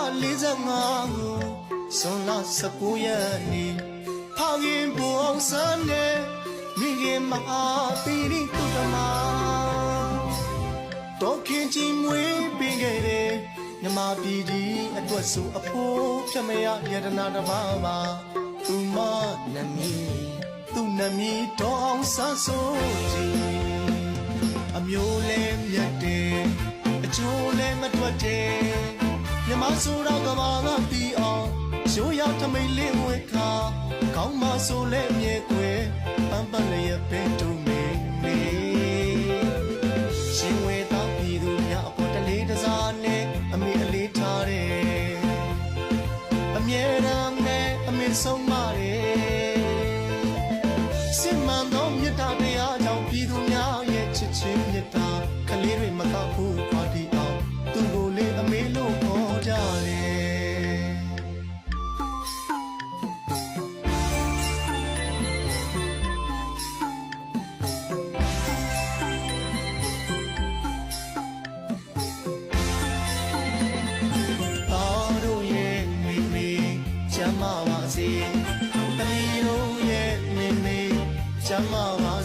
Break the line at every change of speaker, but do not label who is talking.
45ကိုစွန်လ19ရက်နေ့ဖခင်ဘုံဆန်းနဲ့မိခင်မဟာပီရိတုတမတော်ခင်ကြီးမွေးပေးခဲ့တဲ့မြမပြည်ကြီးအတွက်ဆိုအဖို့ဖြတ်မရယတနာတစ်ပါးပါသူမနမီသူနမီတော်အောင်ဆန်းစိုးကြီးအမျိုးလဲမြတ်တယ်အချိုးလဲမတွက်တယ်မြမဆိုတော့ကဘာကပြီးအောင်ရိုးရထမိတ်လေးဝေခါကောင်းမဆိုလဲမြေခွေပန်းပန်းလေးရဲ့ပင်တူမေမေရှင်ဝေသားပြည်သူများအပေါ်တလေးတစားနဲ့အမေအလေးထားတယ်အမြဲတမ်းနဲ့အမေဆုံးမတယ်စစ်မှန်သောမြတ်တရားကြောင့်ပြည်သူများရဲ့ချစ်ချင်းမြတ်တာကလေးတွေမကဘူးပါတီအောင်သူ့ကိုလေးအမေလို့ခေါ်ကြတယ်ကျမ်းမာပါ